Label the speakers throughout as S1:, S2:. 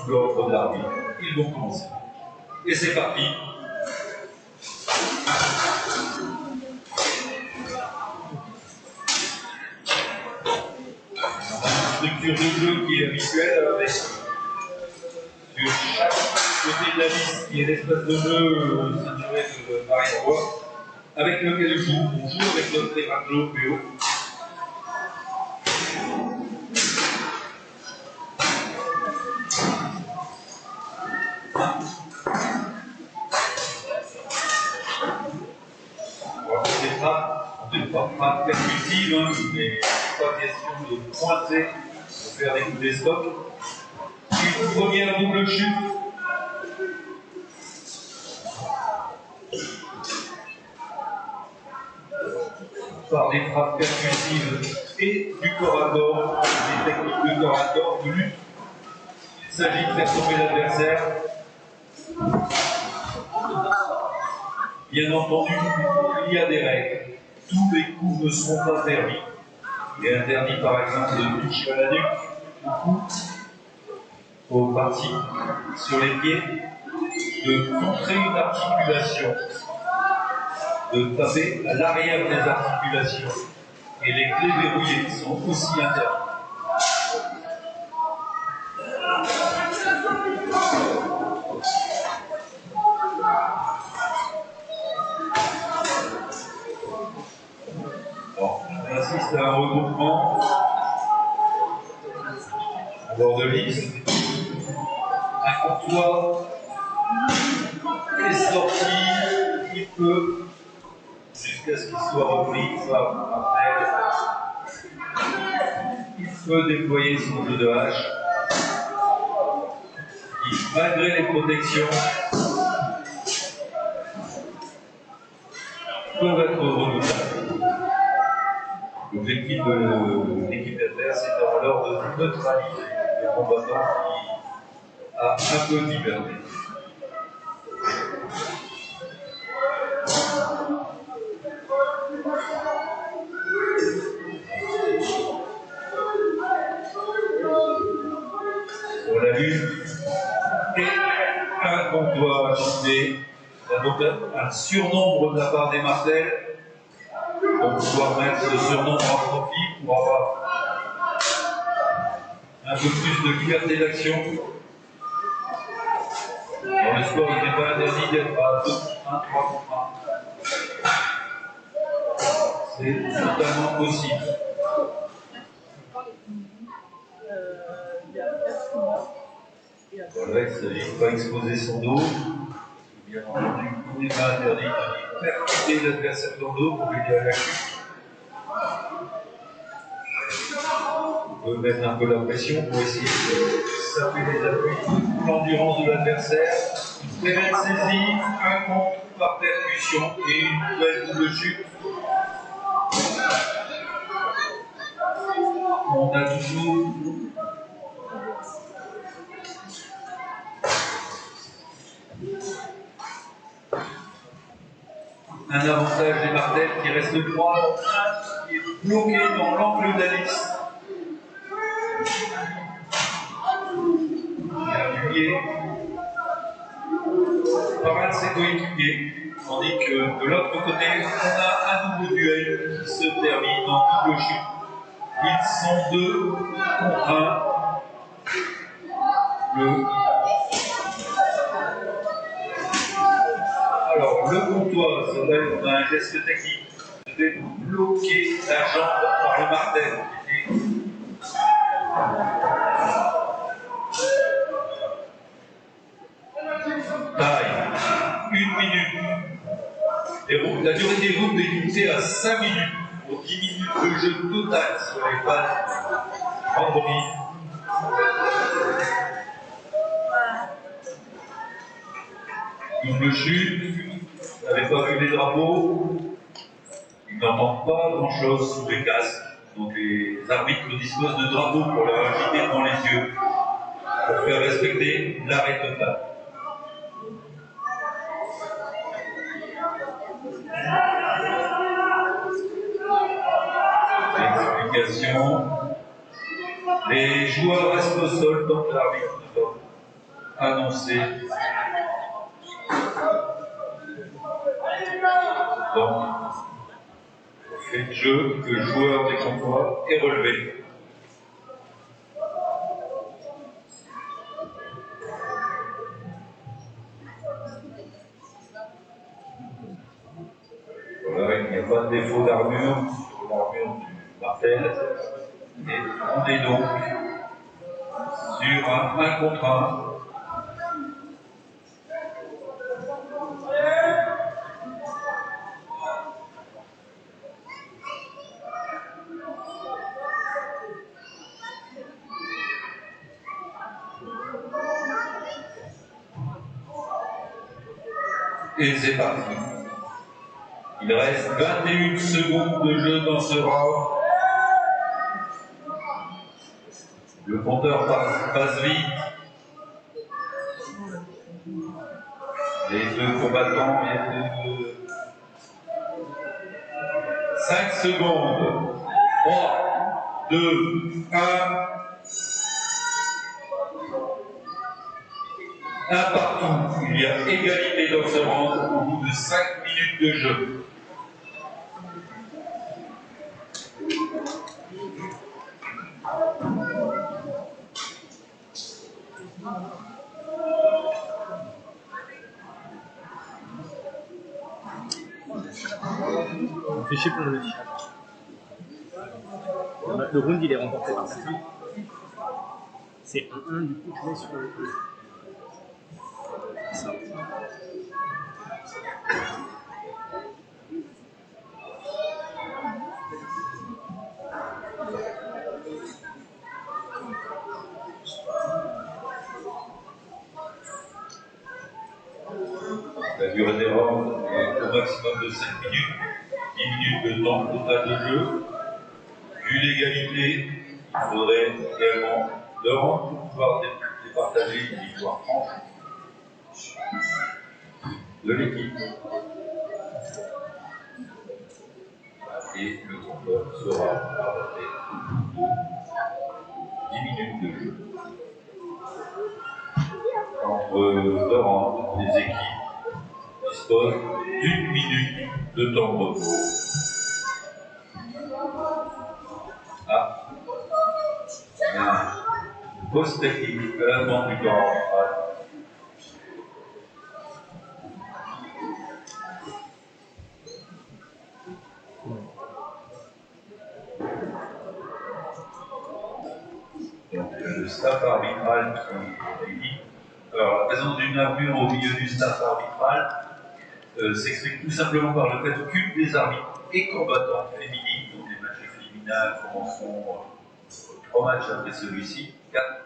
S1: sous l'ordre de l'arbitre. Ils vont commencer. Et c'est parti. Structure de jeu qui est habituelle avec sur chaque côté de la liste qui est l'espace de jeu saturé de Marie-Roi, avec lequel on joue avec notre Terraclo PO. Pas percutive, hein, mais pas question de pointer pour faire des coups des stocks. Une première double chute. Par des frappes percutives et du corps à corps, des techniques de corps à corps, de lutte. Il s'agit de faire tomber l'adversaire. Bien entendu, il y a des règles. Tous les coups ne seront pas interdits. Il est interdit par exemple de toucher à la nuque, au cou, aux parties sur les pieds, de contrer une articulation, de taper à l'arrière des articulations. Et les clés verrouillées sont aussi interdites. On assiste à un regroupement en bord de liste. Un courtois est sorti, il peut, jusqu'à ce qu'il soit repris, il peut déployer son jeu de hache. Malgré les protections, peuvent être redoutables. L'objectif de l'équipe adverse est alors de neutraliser le combattant qui a un peu de liberté. On l'a vu, et un comptoir chuté, donc un surnombre de la part des martels. On va pouvoir mettre ce surnombre en profit pour avoir un peu plus de liberté d'action. Dans le sport, il n'est pas interdit d'être à 2 contre 1, 3 contre 1. C'est totalement possible. Voilà, il s'agit de ne pas exposer son dos. Bien entendu, il n'est pas interdit de percuter l'adversaire dans le dos pour l'aider à la chute. On peut mettre un peu la pression pour essayer de saper les appuis, l'endurance de l'adversaire. Une très belle saisie, un contre par percussion et une nouvelle double chute. On a toujours un avantage des martels qui reste droit, qui est bloqué dans l'angle d'Alice. Il a appuyé par un de ses coéquipiers, tandis que de l'autre côté, on a un nouveau duel qui se termine en double chute. Ils sont 2 contre 1. Alors, le comptoir, on a un geste technique. Je vais bloquer la jambe par le martel. Taille, 1 minute. La durée des rounds est limitée à 5 minutes pour 10 minutes de jeu total sur les phases vendredi. Double chute, vous n'avez pas vu les drapeaux, ils n'entendent pas grand-chose sous les casques, donc les arbitres disposent de drapeaux pour leur agiter dans les yeux, pour faire respecter l'arrêt total. Explication. Les joueurs restent au sol tant que l'arbitre ne donne annoncé dans le fait de jeu que le joueur des comptoirs est relevé. Voilà, il n'y a pas de défaut d'armure sur l'armure du martel. Et on est donc sur un 1 contre 1. Et c'est parti. Il reste 21 secondes de jeu dans ce round. Le compteur passe vite. Les deux combattants viennent de 5 secondes. 3, 2, 1. Un partout. Il y a égalité dans ce round au bout de 5 minutes de jeu.
S2: Réfléchis pour le chat. Le round il est remporté par personne. C'est 1-1 du coup tu mets sur le. C'est ça.
S1: La durée des rounds est au maximum de 5 minutes, 10 minutes de temps total de jeu. Vu l'égalité, il faudrait également 2 rounds pour pouvoir départager une victoire franche de l'équipe. Et le compteur sera arrêté de 10 minutes de jeu. Entre 2 rounds, les équipes disposent d'1 minute de temps de repos. Ah, il y a une pause technique à la demande du corps arbitral. Donc, le staff arbitral qui est dit. Alors, la présence d'une armure au milieu du staff arbitral s'explique tout simplement par le fait qu'une des arbitres est combattante féminine. Donc, les matchs féminins commenceront 3 matchs après celui-ci, 4.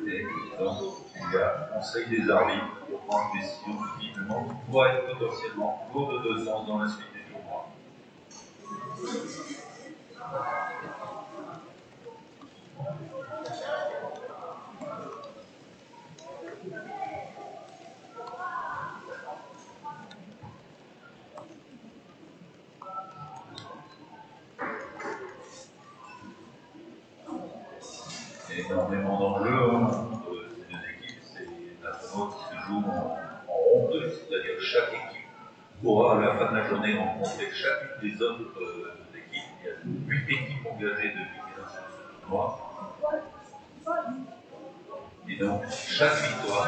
S1: Et donc, il y a un conseil des arbitres pour prendre une décision visiblement qui pourrait être potentiellement lourde de sens dans la suite des tournois. Il y a énormément d'enjeux entre ces deux équipes. C'est un tournoi qui se joue en ronde, c'est-à-dire chaque équipe pourra à la fin de la journée rencontrer chacune des autres équipes. Il y a 8 équipes engagées depuis sur ce tournoi. Et donc, chaque victoire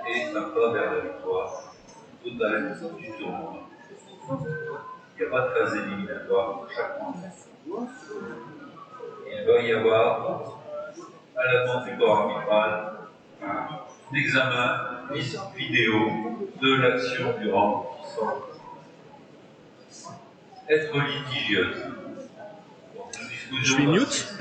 S1: est un pas vers la victoire totale du tournoi. Il n'y a pas de phase éliminatoire pour chaque tournoi. Il va y avoir, à la demande du corps arbitral, un examen vidéo de l'action du round qui semble être litigieuse.
S2: Je fais mute.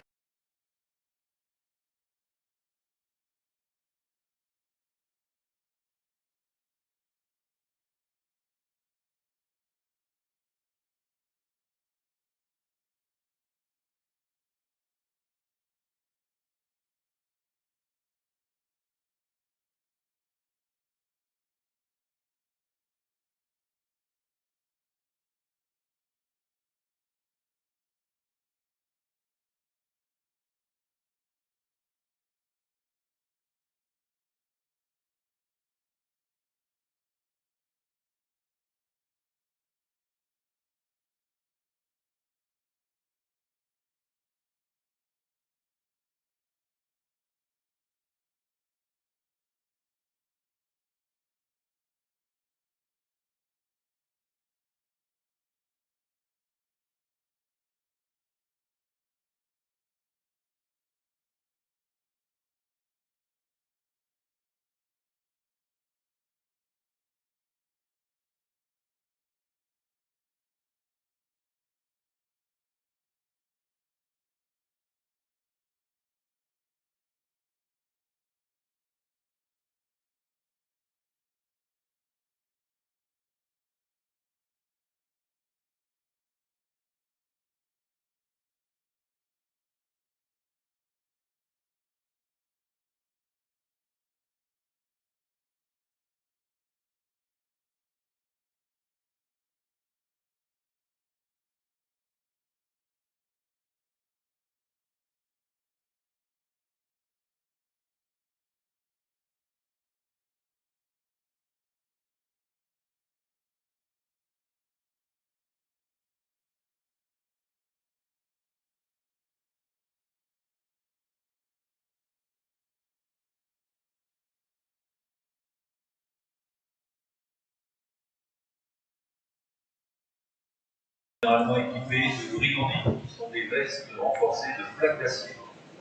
S1: généralement équipés de brigandines, qui sont des vestes renforcées de plaques d'acier,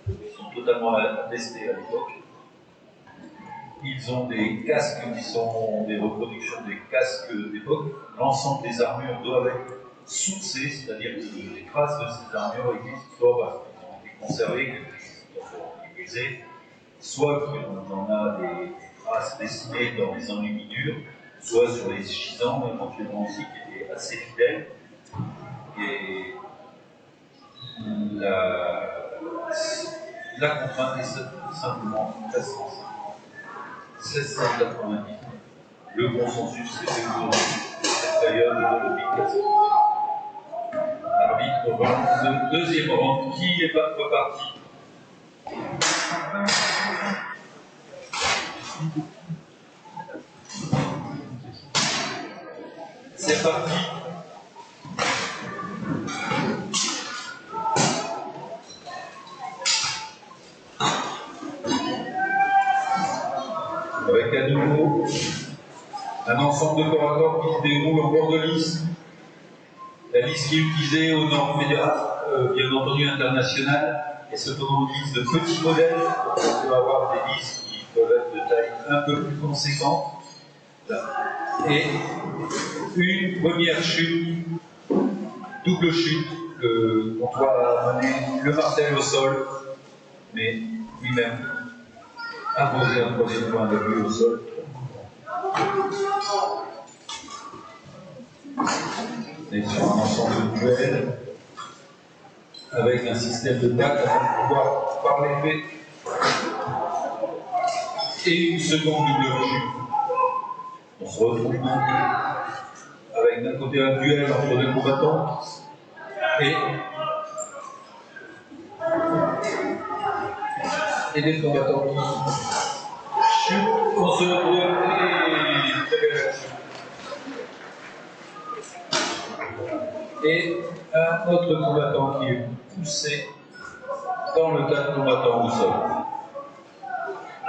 S1: qui sont totalement attestées à l'époque. Ils ont des casques qui sont des reproductions des casques d'époque. L'ensemble des armures doivent être sourcées, c'est-à-dire que les traces de ces armures existent, soit parce qu'elles ont été conservées, qu'elles sont utilisées, soit qu'on en a des traces dessinées dans les enluminures, soit sur les gisants, éventuellement aussi, qui étaient assez fidèles. Et la contrainte est simplement 1690. Le consensus s'est fait autour de cette période de 2014. Arbitre round, deuxième round, qui est pas reparti? C'est parti. Avec à nouveau un ensemble de corps à corps qui se déroule en bord de lisse. La lisse qui est utilisée aux normes fédérales, bien entendu internationales, est cependant une lisse de petits modèles. On peut avoir des lisses qui peuvent être de taille un peu plus conséquente. Et une première chute, double chute, on doit amener le martel au sol, mais lui-même imposer un troisième point de vue au sol. On est sur un ensemble de duels avec un système de tacle afin de pouvoir, par l'épée, et une seconde double chute. On se retrouve donc avec d'un côté un duel entre deux combattants et des combattants qui chutent. On se retrouve et un autre combattant qui est poussé dans le tas de combattants au sol.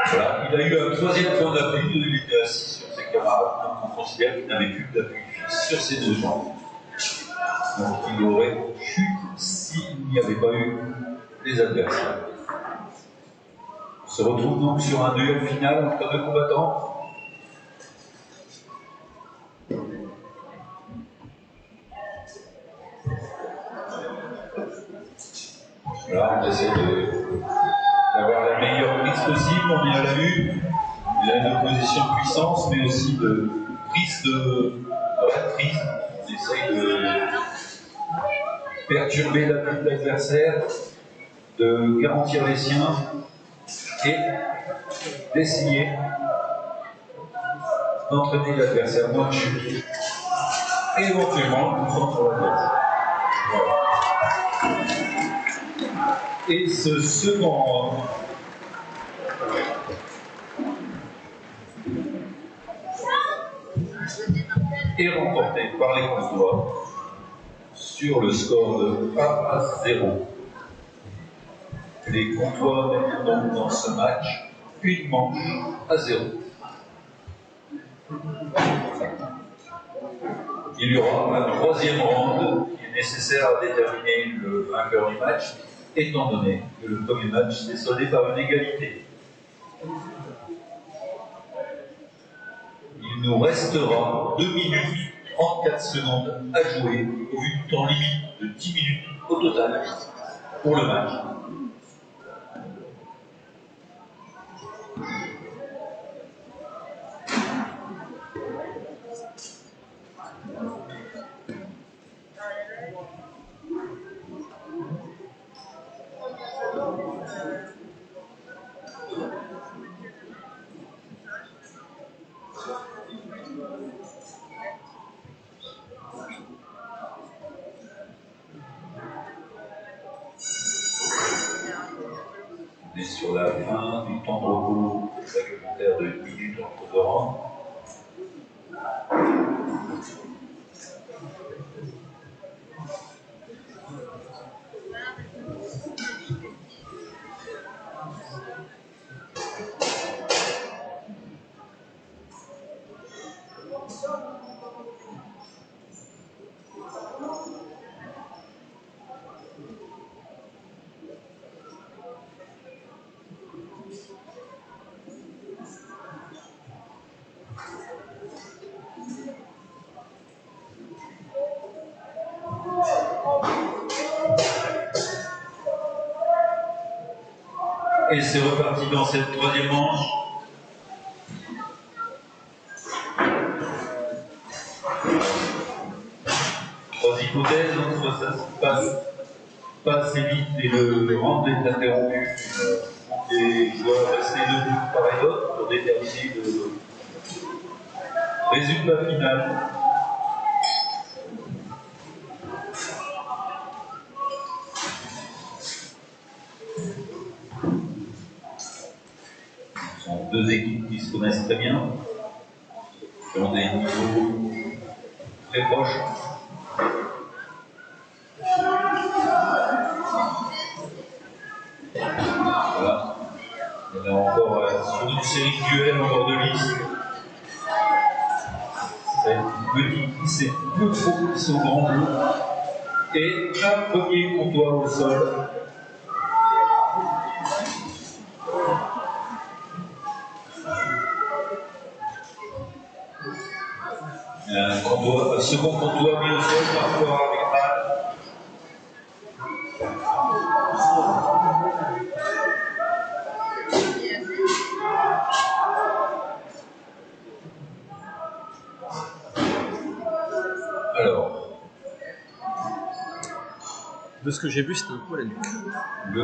S1: Voilà. Il a eu un troisième point d'appui, il était assis sur ses camarades, donc on considère qu'il n'avait plus d'appui fixe sur ses deux jambes. Donc il aurait chuté s'il n'y avait pas eu les adversaires. On se retrouve donc sur un duel final entre deux combattants. Là, on essaie d'avoir la meilleure prise possible, on est à la vue. Il a une position de puissance, mais aussi de prise de reprise. On essaye de perturber l'appui de l'adversaire, de garantir les siens et d'essayer d'entraîner l'adversaire moins de chute et éventuellement le poussant sur l'adversaire. Voilà. Et ce second round est remporté par les Comtois sur le score de 1 à 0. Les Comtois mènent donc dans ce match une manche à 0. Il y aura un troisième round qui est nécessaire à déterminer le vainqueur du match, étant donné que le premier match s'est soldé par une égalité. Il nous restera 2 minutes 34 secondes à jouer au vu du temps limite de 10 minutes au total pour le match. On est sur la fin du temps de repos réglementaire de 1 minute entre deux rounds. Et c'est reparti dans cette troisième manche. Trois hypothèses, soit ça se passe pas assez vite et le round est interrompu. Les joueurs restent debout par et d'autre pour déterminer le résultat final. Ce sont deux équipes qui se connaissent très bien, qui ont des niveaux très proches. Voilà. On est encore sur une série de duels en bord de liste. C'est petit qui s'est peu trop poussé au grand jeu. Et un premier comptoir au sol. Un second comptoir mis au sol par rapport avec Mal. Alors,
S2: de ce que j'ai vu, c'était un coup à la nuque.
S1: Le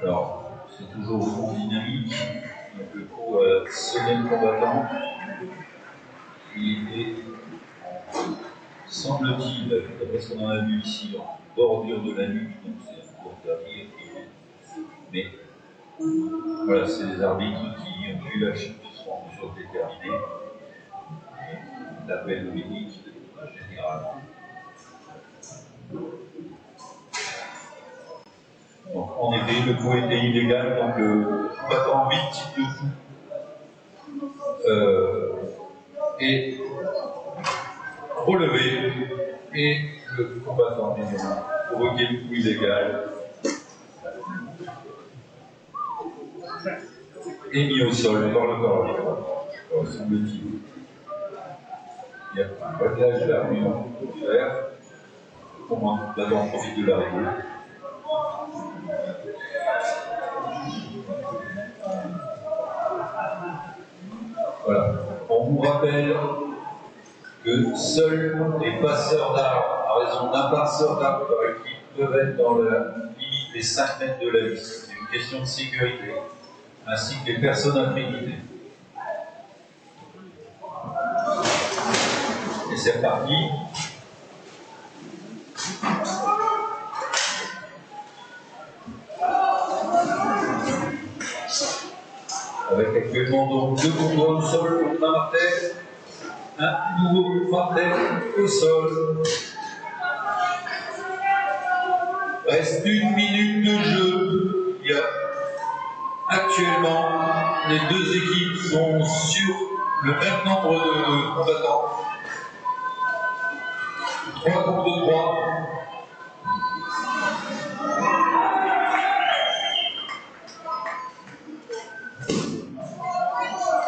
S1: Alors, c'est toujours fond dynamique. Donc, le coup sonner le combattant. Il est, semble-t-il, d'après ce qu'on en a vu ici, en bordure de la nuque, donc c'est un coup interdit. Mais voilà, c'est les arbitres qui ont vu la chute qui sont en mesure de déterminer. L'appel médic général. Donc, en effet, le coup était illégal, donc le combattant 8 types de coups est relevé et le combattant provoqué le coup illégal est mis au sol par le corps. Semble-t-il. Il y a un réglage de l'armure populaire. Au moins, le combattant profite de la règle. Voilà. On vous rappelle que seuls les passeurs d'armes, à raison d'un passeur d'armes par équipe, peuvent être dans la limite des 5 mètres de la liste. C'est une question de sécurité, ainsi que les personnes accréditées. Et c'est reparti. Avec actuellement donc 2 combats au sol contre un martel, un nouveau martel au sol. Reste 1 minute de jeu. Il y a actuellement, les deux équipes sont sur le même nombre de combattants. 3 contre 3.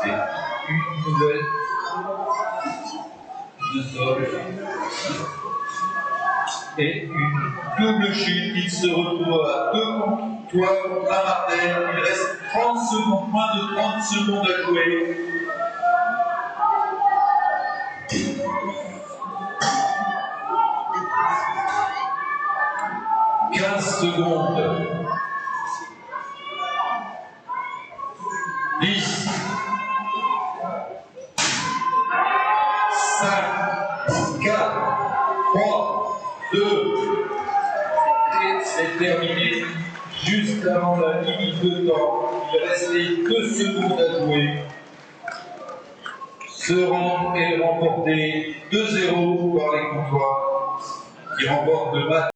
S1: C'est une nouvelle de sol. Et une double chute. Il se retrouve à 2 comptoirs contre un martel. Il reste 30 secondes, moins de 30 secondes à jouer. « 15 secondes. 10. 5. 4. 3. 2. Et c'est terminé juste avant la limite de temps. Il restait 2 secondes à jouer. Ce round est remporté 2-0 par les comptoirs qui remportent le match.